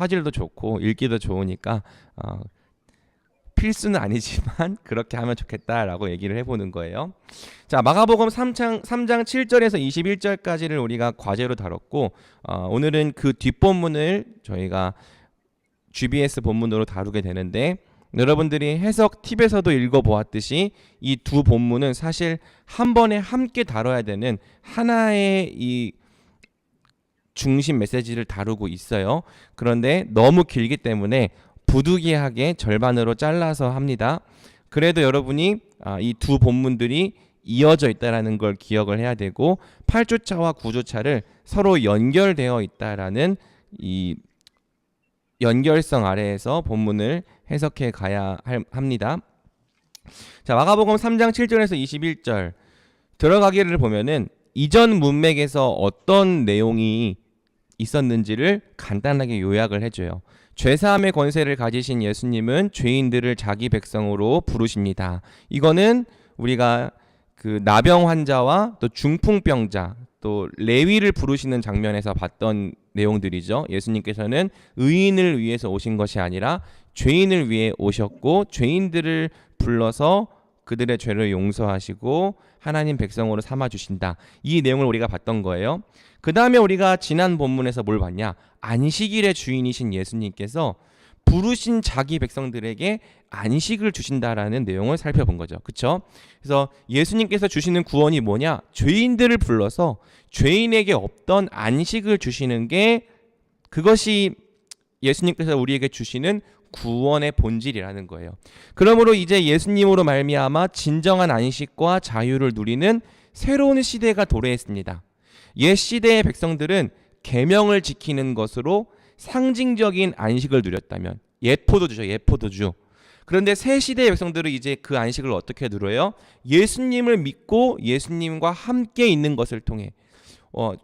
화질도 좋고 읽기도 좋으니까 필수는 아니지만 그렇게 하면 좋겠다라고 얘기를 해보는 거예요. 자, 마가복음 3장 7절에서 21절까지를 우리가 과제로 다뤘고 오늘은 그 뒷본문을 저희가 GBS 본문으로 다루게 되는데, 여러분들이 해석 팁에서도 읽어보았듯이 이 두 본문은 사실 한 번에 함께 다뤄야 되는 하나의 이 중심 메시지를 다루고 있어요. 그런데 너무 길기 때문에 부득이하게 절반으로 잘라서 합니다. 그래도 여러분이 이 두 본문들이 이어져 있다라는 걸 기억을 해야 되고 8주차와 9주차를 서로 연결되어 있다라는 이 연결성 아래에서 본문을 해석해 가야 합니다. 자, 마가복음 3장 7절에서 21절 들어가기를 보면은 이전 문맥에서 어떤 내용이 있었는지를 간단하게 요약을 해줘요. 죄사함의 권세를 가지신 예수님은 죄인들을 자기 백성으로 부르십니다. 이거는 우리가 그 나병 환자와 또 중풍병자 또 레위를 부르시는 장면에서 봤던 내용들이죠. 예수님께서는 의인을 위해서 오신 것이 아니라 죄인을 위해 오셨고 죄인들을 불러서 그들의 죄를 용서하시고 하나님 백성으로 삼아주신다. 이 내용을 우리가 봤던 거예요. 그 다음에 우리가 지난 본문에서 뭘 봤냐? 안식일의 주인이신 예수님께서 부르신 자기 백성들에게 안식을 주신다라는 내용을 살펴본 거죠. 그렇죠? 그래서 예수님께서 주시는 구원이 뭐냐? 죄인들을 불러서 죄인에게 없던 안식을 주시는 게, 그것이 예수님께서 우리에게 주시는 구원의 본질이라는 거예요. 그러므로 이제 예수님으로 말미암아 진정한 안식과 자유를 누리는 새로운 시대가 도래했습니다. 옛 시대의 백성들은 계명을 지키는 것으로 상징적인 안식을 누렸다면, 옛 포도주죠, 옛 포도주. 그런데 새 시대의 백성들은 이제 그 안식을 어떻게 누려요? 예수님을 믿고 예수님과 함께 있는 것을 통해,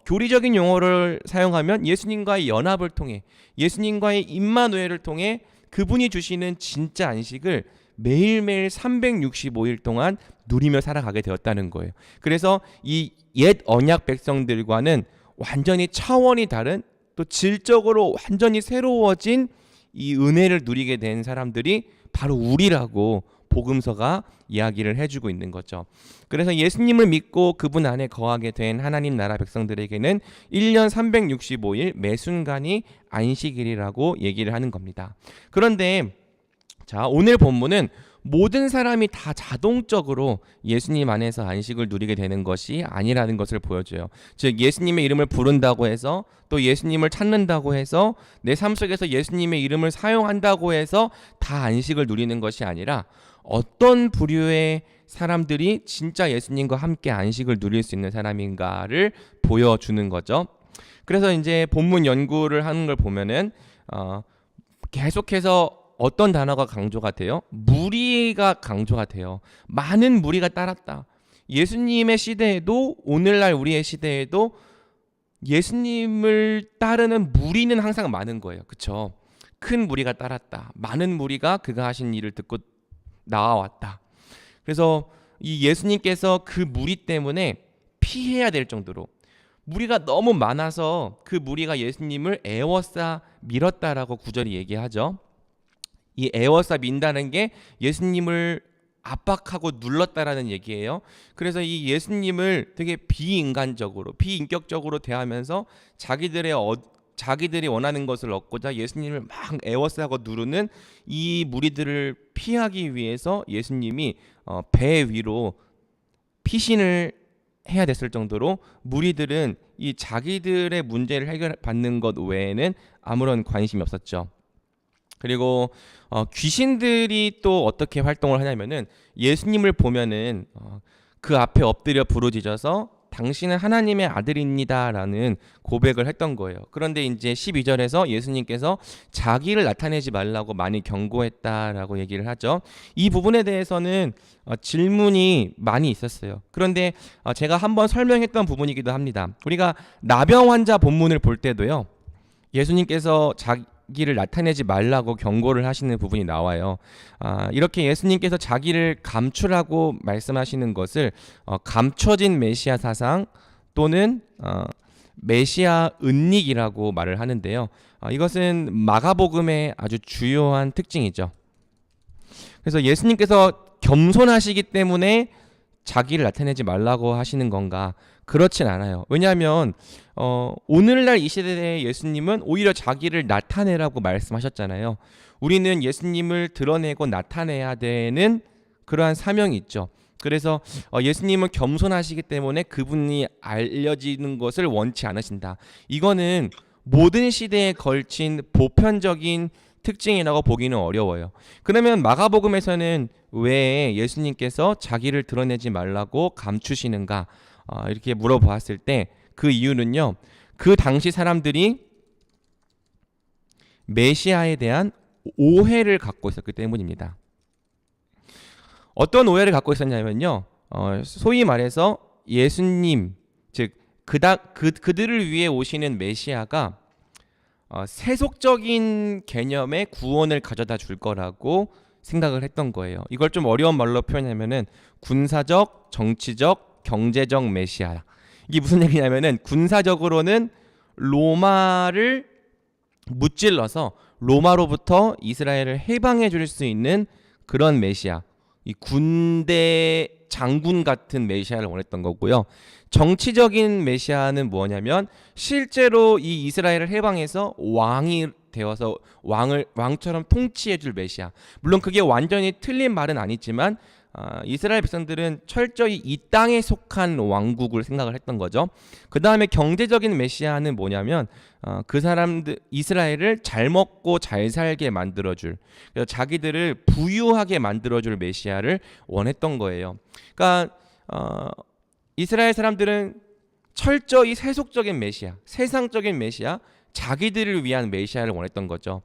교리적인 용어를 사용하면 예수님과의 연합을 통해, 예수님과의 임마누엘을 통해 그분이 주시는 진짜 안식을 매일매일 365일 동안 누리며 살아가게 되었다는 거예요. 그래서 이 옛 언약 백성들과는 완전히 차원이 다른, 또 질적으로 완전히 새로워진 이 은혜를 누리게 된 사람들이 바로 우리라고 복음서가 이야기를 해주고 있는 거죠. 그래서 예수님을 믿고 그분 안에 거하게 된 하나님 나라 백성들에게는 1년 365일 매 순간이 안식일이라고 얘기를 하는 겁니다. 그런데 자, 오늘 본문은 모든 사람이 다 자동적으로 예수님 안에서 안식을 누리게 되는 것이 아니라는 것을 보여줘요. 즉 예수님의 이름을 부른다고 해서, 또 예수님을 찾는다고 해서, 내 삶 속에서 예수님의 이름을 사용한다고 해서 다 안식을 누리는 것이 아니라 어떤 부류의 사람들이 진짜 예수님과 함께 안식을 누릴 수 있는 사람인가를 보여주는 거죠. 그래서 이제 본문 연구를 하는 걸 보면은 계속해서 어떤 단어가 강조가 돼요? 무리가 강조가 돼요. 많은 무리가 따랐다. 예수님의 시대에도, 오늘날 우리의 시대에도 예수님을 따르는 무리는 항상 많은 거예요. 그렇죠? 큰 무리가 따랐다. 많은 무리가 그가 하신 일을 듣고 나와왔다. 그래서 이 예수님께서 그 무리 때문에 피해야 될 정도로, 무리가 너무 많아서 그 무리가 예수님을 애워싸 밀었다라고 구절이 얘기하죠. 이 애워싸 민다는 게 예수님을 압박하고 눌렀다라는 얘기예요. 그래서 이 예수님을 되게 비인간적으로, 비인격적으로 대하면서 자기들이 원하는 것을 얻고자 예수님을 막 애워싸고 누르는 이 무리들을 피하기 위해서 예수님이 배 위로 피신을 해야 됐을 정도로 무리들은 이 자기들의 문제를 해결받는 것 외에는 아무런 관심이 없었죠. 그리고 귀신들이 또 어떻게 활동을 하냐면은 예수님을 보면은 그 앞에 엎드려 부르짖어서 당신은 하나님의 아들입니다라는 고백을 했던 거예요. 그런데 이제 12절에서 예수님께서 자기를 나타내지 말라고 많이 경고했다라고 얘기를 하죠. 이 부분에 대해서는 질문이 많이 있었어요. 그런데 제가 한번 설명했던 부분이기도 합니다. 우리가 나병 환자 본문을 볼 때도요, 예수님께서 자기를 나타내지 말라고 경고를 하시는 부분이 나와요. 이렇게 예수님께서 자기를 감추라고 말씀하시는 것을 감춰진 메시아 사상 또는 메시아 은닉이라고 말을 하는데요. 이것은 마가복음의 아주 주요한 특징이죠. 그래서 예수님께서 겸손하시기 때문에 자기를 나타내지 말라고 하시는 건가? 그렇진 않아요. 왜냐하면 오늘날 이 시대의 예수님은 오히려 자기를 나타내라고 말씀하셨잖아요. 우리는 예수님을 드러내고 나타내야 되는 그러한 사명이 있죠. 그래서 예수님은 겸손하시기 때문에 그분이 알려지는 것을 원치 않으신다. 이거는 모든 시대에 걸친 보편적인 특징이라고 보기는 어려워요. 그러면 마가복음에서는 왜 예수님께서 자기를 드러내지 말라고 감추시는가? 이렇게 물어보았을 때 그 이유는요. 그 당시 사람들이 메시아에 대한 오해를 갖고 있었기 때문입니다. 어떤 오해를 갖고 있었냐면요. 소위 말해서 예수님, 즉 그들을 위해 오시는 메시아가 세속적인 개념의 구원을 가져다 줄 거라고 생각을 했던 거예요. 이걸 좀 어려운 말로 표현하면은 군사적, 정치적, 경제적 메시아. 이게 무슨 얘기냐면은 군사적으로는 로마를 무찔러서 로마로부터 이스라엘을 해방해 줄 수 있는 그런 메시아. 이 군대 장군 같은 메시아를 원했던 거고요. 정치적인 메시아는 뭐냐면 실제로 이 이스라엘을 해방해서 왕이 되어서 왕처럼 통치해 줄 메시아. 물론 그게 완전히 틀린 말은 아니지만 이스라엘 백성들은 철저히 이 땅에 속한 왕국을 생각을 했던 거죠. 그 다음에 경제적인 메시아는 뭐냐면 그 사람들 이스라엘을 잘 먹고 잘 살게 만들어줄, 그래서 자기들을 부유하게 만들어줄 메시아를 원했던 거예요. 그러니까 이스라엘 사람들은 철저히 세속적인 메시아, 세상적인 메시아, 자기들을 위한 메시아를 원했던 거죠.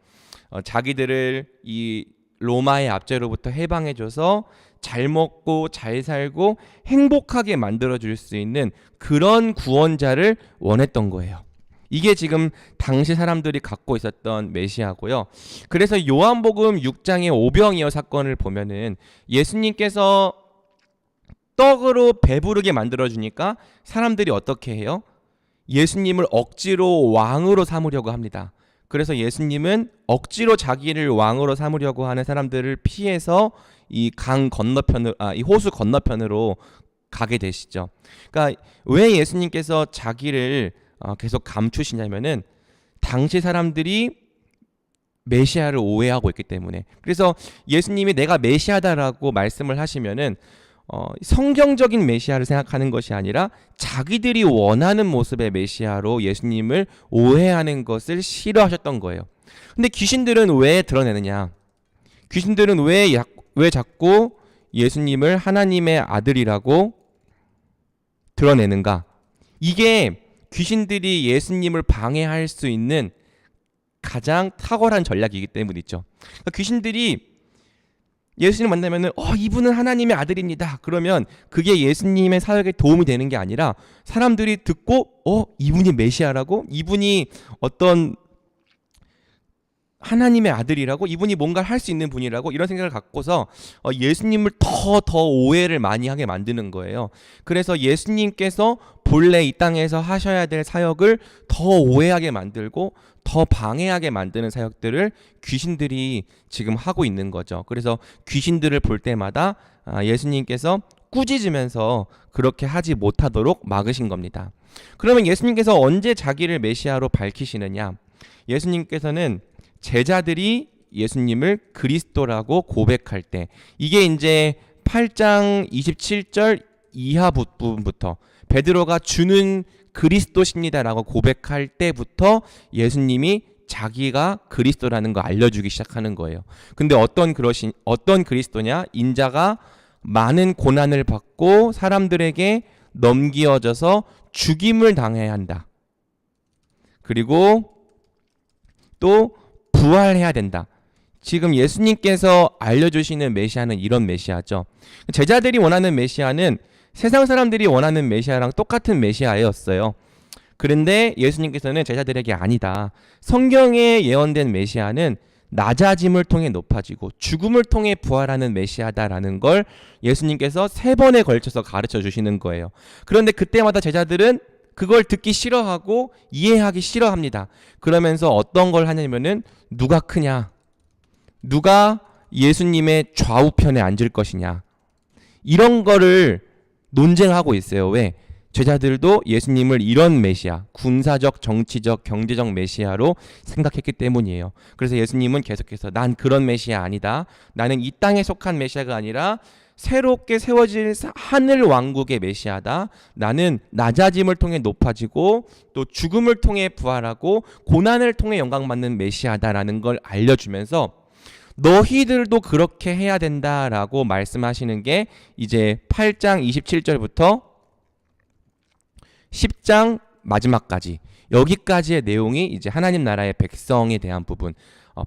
자기들을 이 로마의 압제로부터 해방해줘서 잘 먹고 잘 살고 행복하게 만들어줄 수 있는 그런 구원자를 원했던 거예요. 이게 지금 당시 사람들이 갖고 있었던 메시아고요. 그래서 요한복음 6장의 오병이어 사건을 보면은 예수님께서 떡으로 배부르게 만들어주니까 사람들이 어떻게 해요? 예수님을 억지로 왕으로 삼으려고 합니다. 그래서 예수님은 억지로 자기를 왕으로 삼으려고 하는 사람들을 피해서 이 강 건너편으로, 이 호수 건너편으로 가게 되시죠. 그러니까 왜 예수님께서 자기를 계속 감추시냐면은 당시 사람들이 메시아를 오해하고 있기 때문에. 그래서 예수님이 내가 메시아다라고 말씀을 하시면은 성경적인 메시아를 생각하는 것이 아니라 자기들이 원하는 모습의 메시아로 예수님을 오해하는 것을 싫어하셨던 거예요. 근데 귀신들은 왜 드러내느냐? 귀신들은 왜 자꾸 예수님을 하나님의 아들이라고 드러내는가? 이게 귀신들이 예수님을 방해할 수 있는 가장 탁월한 전략이기 때문이죠. 그러니까 귀신들이 예수님 만나면은 이분은 하나님의 아들입니다. 그러면 그게 예수님의 사역에 도움이 되는 게 아니라 사람들이 듣고 이분이 메시아라고? 이분이 어떤 하나님의 아들이라고? 이분이 뭔가를 할 수 있는 분이라고? 이런 생각을 갖고서 예수님을 더 오해를 많이 하게 만드는 거예요. 그래서 예수님께서 본래 이 땅에서 하셔야 될 사역을 더 오해하게 만들고 더 방해하게 만드는 사역들을 귀신들이 지금 하고 있는 거죠. 그래서 귀신들을 볼 때마다 예수님께서 꾸짖으면서 그렇게 하지 못하도록 막으신 겁니다. 그러면 예수님께서 언제 자기를 메시아로 밝히시느냐? 예수님께서는 제자들이 예수님을 그리스도라고 고백할 때, 이게 이제 8장 27절 이하 부분부터 베드로가 주는 그리스도십니다라고 고백할 때부터 예수님이 자기가 그리스도라는 거 알려주기 시작하는 거예요. 근데 어떤 그리스도냐? 인자가 많은 고난을 받고 사람들에게 넘겨져서 죽임을 당해야 한다. 그리고 또 부활해야 된다. 지금 예수님께서 알려주시는 메시아는 이런 메시아죠. 제자들이 원하는 메시아는 세상 사람들이 원하는 메시아랑 똑같은 메시아였어요. 그런데 예수님께서는 제자들에게 아니다. 성경에 예언된 메시아는 낮아짐을 통해 높아지고 죽음을 통해 부활하는 메시아다라는 걸 예수님께서 3번에 걸쳐서 가르쳐 주시는 거예요. 그런데 그때마다 제자들은 그걸 듣기 싫어하고 이해하기 싫어합니다. 그러면서 어떤 걸 하냐면은 누가 크냐, 누가 예수님의 좌우편에 앉을 것이냐, 이런 거를 논쟁하고 있어요. 왜? 제자들도 예수님을 이런 메시아, 군사적, 정치적, 경제적 메시아로 생각했기 때문이에요. 그래서 예수님은 계속해서 난 그런 메시아 아니다. 나는 이 땅에 속한 메시아가 아니라 새롭게 세워질 하늘 왕국의 메시아다. 나는 낮아짐을 통해 높아지고 또 죽음을 통해 부활하고 고난을 통해 영광받는 메시아다라는 걸 알려주면서 너희들도 그렇게 해야 된다라고 말씀하시는 게 이제 8장 27절부터 10장 마지막까지, 여기까지의 내용이 이제 하나님 나라의 백성에 대한 부분,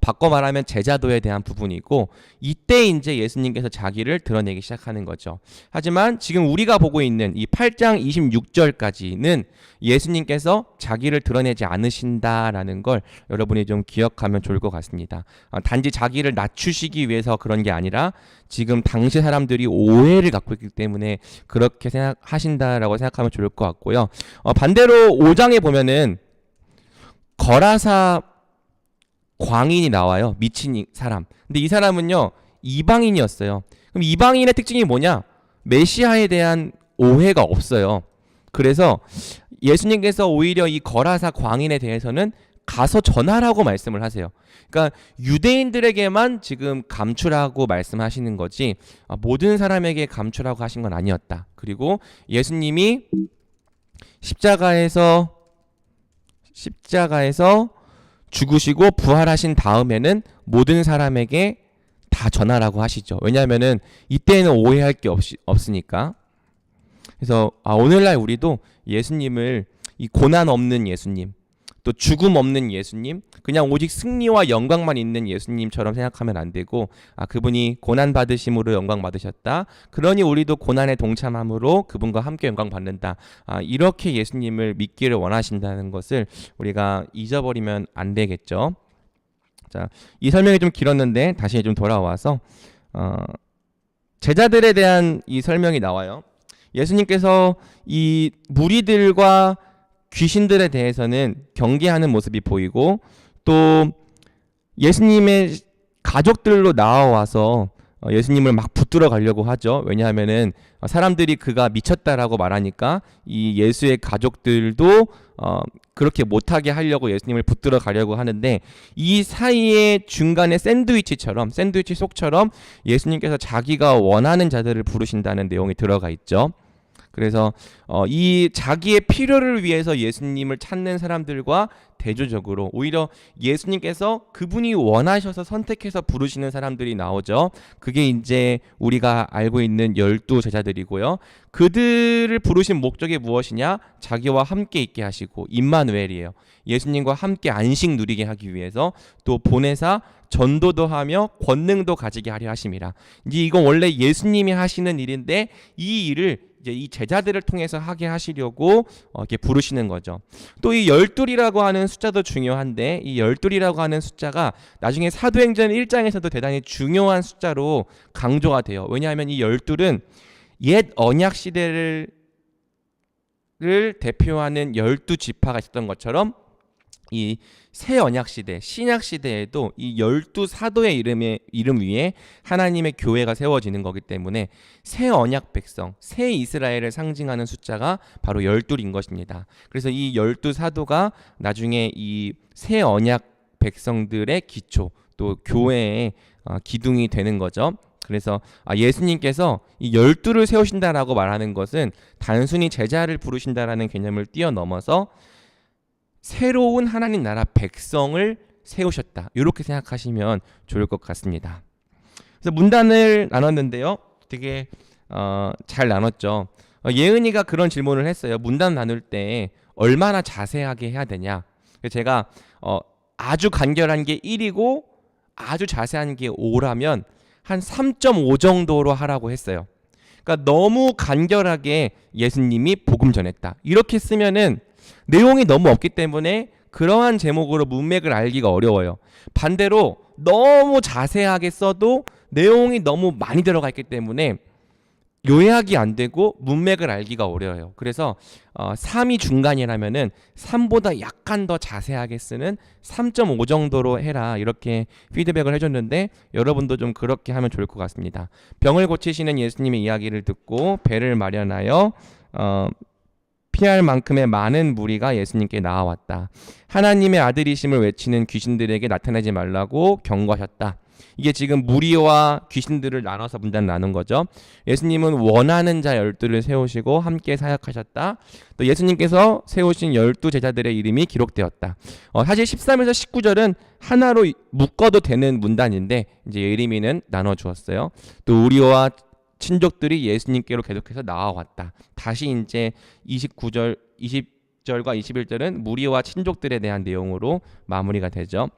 바꿔 말하면 제자도에 대한 부분이고, 이때 이제 예수님께서 자기를 드러내기 시작하는 거죠. 하지만 지금 우리가 보고 있는 이 8장 26절까지는 예수님께서 자기를 드러내지 않으신다라는 걸 여러분이 좀 기억하면 좋을 것 같습니다. 단지 자기를 낮추시기 위해서 그런 게 아니라 지금 당시 사람들이 오해를 갖고 있기 때문에 그렇게 생각하신다라고 생각하면 좋을 것 같고요. 반대로 5장에 보면은 거라사 광인이 나와요. 미친 사람. 근데 이 사람은요, 이방인이었어요. 그럼 이방인의 특징이 뭐냐? 메시아에 대한 오해가 없어요. 그래서 예수님께서 오히려 이 거라사 광인에 대해서는 가서 전하라고 말씀을 하세요. 그러니까 유대인들에게만 지금 감추라고 말씀하시는 거지 모든 사람에게 감추라고 하신 건 아니었다. 그리고 예수님이 십자가에서 죽으시고 부활하신 다음에는 모든 사람에게 다 전하라고 하시죠. 왜냐하면은 이때는 오해할 게 없으니까. 그래서 오늘날 우리도 예수님을 이 고난 없는 예수님, 또 죽음 없는 예수님, 그냥 오직 승리와 영광만 있는 예수님처럼 생각하면 안 되고, 그분이 고난 받으심으로 영광 받으셨다. 그러니 우리도 고난에 동참함으로 그분과 함께 영광 받는다. 이렇게 예수님을 믿기를 원하신다는 것을 우리가 잊어버리면 안 되겠죠. 자, 이 설명이 좀 길었는데 다시 좀 돌아와서 제자들에 대한 이 설명이 나와요. 예수님께서 이 무리들과 귀신들에 대해서는 경계하는 모습이 보이고, 또 예수님의 가족들로 나와서 예수님을 막 붙들어 가려고 하죠. 왜냐하면은 사람들이 그가 미쳤다라고 말하니까 이 예수의 가족들도 그렇게 못하게 하려고 예수님을 붙들어 가려고 하는데, 이 사이에 중간에 샌드위치 속처럼 예수님께서 자기가 원하는 자들을 부르신다는 내용이 들어가 있죠. 그래서 이 자기의 필요를 위해서 예수님을 찾는 사람들과 대조적으로 오히려 예수님께서 그분이 원하셔서 선택해서 부르시는 사람들이 나오죠. 그게 이제 우리가 알고 있는 12 제자들이고요. 그들을 부르신 목적이 무엇이냐? 자기와 함께 있게 하시고, 임마누엘이에요. 예수님과 함께 안식 누리게 하기 위해서, 또 보내사 전도도 하며 권능도 가지게 하려 하심이라. 이제 이건 원래 예수님이 하시는 일인데 이 일을 이제 이 제자들을 통해서 하게 하시려고 이렇게 부르시는 거죠. 또 이 12이라고 하는 숫자도 중요한데, 이 12이라고 하는 숫자가 나중에 사도행전 1장에서도 대단히 중요한 숫자로 강조가 돼요. 왜냐하면 이 12은 옛 언약 시대를 대표하는 12지파가 있었던 것처럼 이 새 언약 시대, 신약 시대에도 이 12사도의 이름 위에 하나님의 교회가 세워지는 거기 때문에 새 언약 백성, 새 이스라엘을 상징하는 숫자가 바로 12인 것입니다. 그래서 이 12사도가 나중에 이 새 언약 백성들의 기초, 또 교회의 기둥이 되는 거죠. 그래서 예수님께서 이 12를 세우신다라고 말하는 것은 단순히 제자를 부르신다라는 개념을 뛰어넘어서 새로운 하나님 나라 백성을 세우셨다. 이렇게 생각하시면 좋을 것 같습니다. 그래서 문단을 나눴는데요. 되게 잘 나눴죠. 예은이가 그런 질문을 했어요. 문단 나눌 때 얼마나 자세하게 해야 되냐. 제가 아주 간결한 게 1이고 아주 자세한 게 5라면 한 3.5 정도로 하라고 했어요. 그러니까 너무 간결하게 예수님이 복음 전했다. 이렇게 쓰면은 내용이 너무 없기 때문에 그러한 제목으로 문맥을 알기가 어려워요. 반대로 너무 자세하게 써도 내용이 너무 많이 들어가 있기 때문에 요약이 안 되고 문맥을 알기가 어려워요. 그래서 3이 중간이라면은 3보다 약간 더 자세하게 쓰는 3.5 정도로 해라 이렇게 피드백을 해줬는데 여러분도 좀 그렇게 하면 좋을 것 같습니다. 병을 고치시는 예수님의 이야기를 듣고 배를 마련하여 피할 만큼의 많은 무리가 예수님께 나아왔다. 하나님의 아들이심을 외치는 귀신들에게 나타나지 말라고 경고하셨다. 이게 지금 무리와 귀신들을 나눠서 문단 나눈 거죠. 예수님은 원하는 자 12를 세우시고 함께 사역하셨다. 또 예수님께서 세우신 12 제자들의 이름이 기록되었다. 사실 13에서 19절은 하나로 묶어도 되는 문단인데 이제 예림이는 나눠 주었어요. 또 우리와 친족들이 예수님께로 계속해서 나아왔다. 다시 이제 29절, 20절과 21절은 무리와 친족들에 대한 내용으로 마무리가 되죠.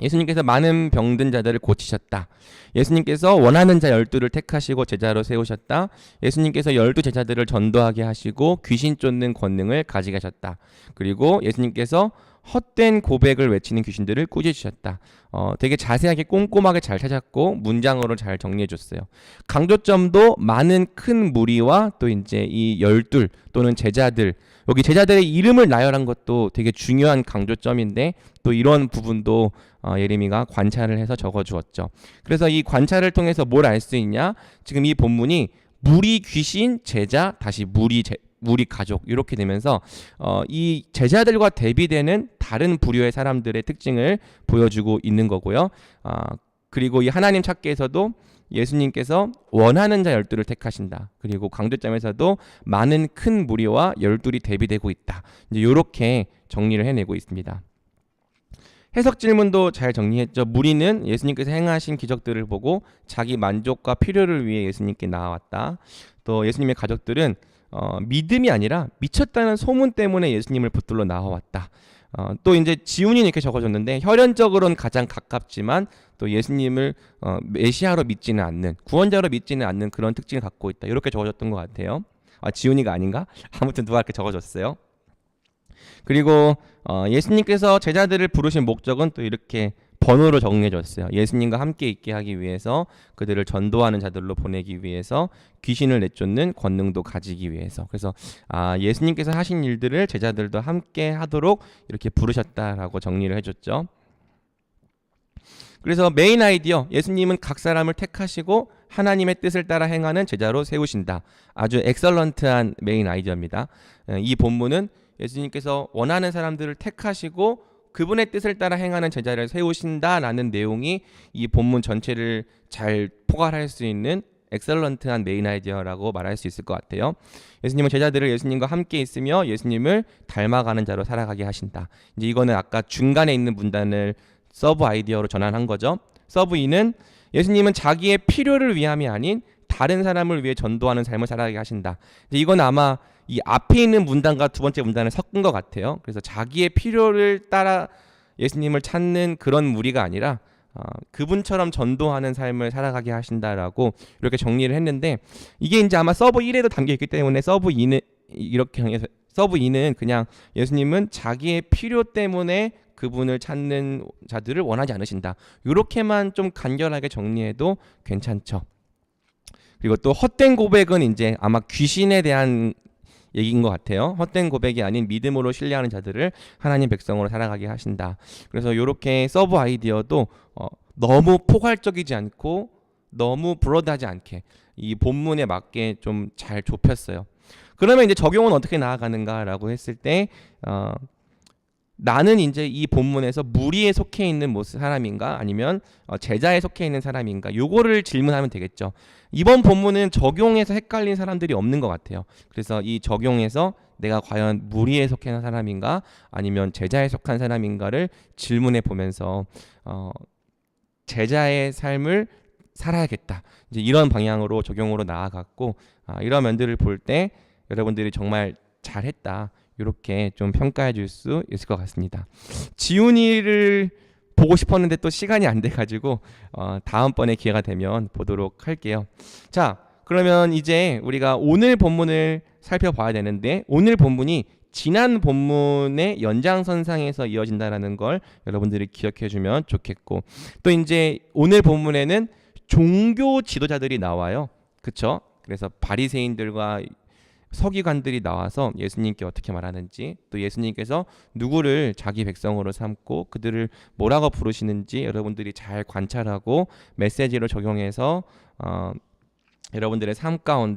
예수님께서 많은 병든 자들을 고치셨다. 예수님께서 원하는 자 12를 택하시고 제자로 세우셨다. 예수님께서 12 제자들을 전도하게 하시고 귀신 쫓는 권능을 가지게 하셨다. 그리고 예수님께서 헛된 고백을 외치는 귀신들을 꾸짖으셨다. 되게 자세하게 꼼꼼하게 잘 찾았고 문장으로 잘 정리해 줬어요. 강조점도 많은 큰 무리와 또 이제 이 12 또는 제자들, 여기 제자들의 이름을 나열한 것도 되게 중요한 강조점인데 또 이런 부분도 예레미가 관찰을 해서 적어 주었죠. 그래서 이 관찰을 통해서 뭘 알 수 있냐? 지금 이 본문이 무리 귀신 제자 다시 무리 가족 이렇게 되면서 이 제자들과 대비되는 다른 부류의 사람들의 특징을 보여주고 있는 거고요. 그리고 이 하나님 찾기에서도 예수님께서 원하는 자 12를 택하신다. 그리고 강조점에서도 많은 큰 무리와 12이 대비되고 있다. 이제 이렇게 정리를 해내고 있습니다. 해석 질문도 잘 정리했죠. 무리는 예수님께서 행하신 기적들을 보고 자기 만족과 필요를 위해 예수님께 나아왔다. 또 예수님의 가족들은 믿음이 아니라 미쳤다는 소문 때문에 예수님을 붙들러 나와왔다. 또 이제 지훈이 이렇게 적어줬는데 혈연적으로는 가장 가깝지만 또 예수님을 메시아로 믿지는 않는, 구원자로 믿지는 않는 그런 특징을 갖고 있다. 이렇게 적어줬던 것 같아요. 지훈이가 아닌가? 아무튼 누가 이렇게 적어줬어요. 그리고 예수님께서 제자들을 부르신 목적은 또 이렇게 번호로 정해졌어요. 예수님과 함께 있게 하기 위해서, 그들을 전도하는 자들로 보내기 위해서, 귀신을 내쫓는 권능도 가지기 위해서. 그래서 예수님께서 하신 일들을 제자들도 함께 하도록 이렇게 부르셨다라고 정리를 해줬죠. 그래서 메인 아이디어, 예수님은 각 사람을 택하시고 하나님의 뜻을 따라 행하는 제자로 세우신다. 아주 엑설런트한 메인 아이디어입니다. 이 본문은 예수님께서 원하는 사람들을 택하시고 그분의 뜻을 따라 행하는 제자를 세우신다라는 내용이 이 본문 전체를 잘 포괄할 수 있는 엑설런트한 메인 아이디어라고 말할 수 있을 것 같아요. 예수님은 제자들을 예수님과 함께 있으며 예수님을 닮아가는 자로 살아가게 하신다. 이제 이거는 아까 중간에 있는 문단을 서브 아이디어로 전환한 거죠. 서브 2는 예수님은 자기의 필요를 위함이 아닌 다른 사람을 위해 전도하는 삶을 살아가게 하신다. 이제 이건 아마 이 앞에 있는 문단과 두 번째 문단을 섞은 것 같아요. 그래서 자기의 필요를 따라 예수님을 찾는 그런 무리가 아니라 그분처럼 전도하는 삶을 살아가게 하신다라고 이렇게 정리를 했는데, 이게 이제 아마 서브 1에도 담겨 있기 때문에 서브 2는 이렇게 정해서 서브 2는 그냥 예수님은 자기의 필요 때문에 그분을 찾는 자들을 원하지 않으신다. 이렇게만 좀 간결하게 정리해도 괜찮죠. 그리고 또 헛된 고백은 이제 아마 귀신에 대한 얘기인 것 같아요. 헛된 고백이 아닌 믿음으로 신뢰하는 자들을 하나님 백성으로 살아가게 하신다. 그래서 이렇게 서브 아이디어도 너무 포괄적이지 않고 너무 브로드하지 않게 이 본문에 맞게 좀 잘 좁혔어요. 그러면 이제 적용은 어떻게 나아가는가라고 했을 때 나는 이제 이 본문에서 무리에 속해 있는 사람인가 아니면 제자에 속해 있는 사람인가, 요거를 질문하면 되겠죠. 이번 본문은 적용해서 헷갈린 사람들이 없는 것 같아요. 그래서 이 적용해서 내가 과연 무리에 속해 있는 사람인가 아니면 제자에 속한 사람인가를 질문해 보면서 제자의 삶을 살아야겠다, 이제 이런 방향으로 적용으로 나아갔고, 이런 면들을 볼 때 여러분들이 정말 잘했다, 이렇게 좀 평가해 줄 수 있을 것 같습니다. 지훈이를 보고 싶었는데 또 시간이 안 돼가지고 다음번에 기회가 되면 보도록 할게요. 자, 그러면 이제 우리가 오늘 본문을 살펴봐야 되는데, 오늘 본문이 지난 본문의 연장선상에서 이어진다라는 걸 여러분들이 기억해 주면 좋겠고, 또 이제 오늘 본문에는 종교 지도자들이 나와요. 그쵸? 그래서 바리새인들과 서기관들이 나와서 예수님께 어떻게 말하는지, 또 예수님께서 누구를 자기 백성으로 삼고 그들을 뭐라고 부르시는지 여러분들이 잘 관찰하고 메시지로 적용해서 여러분들의 삶 가운데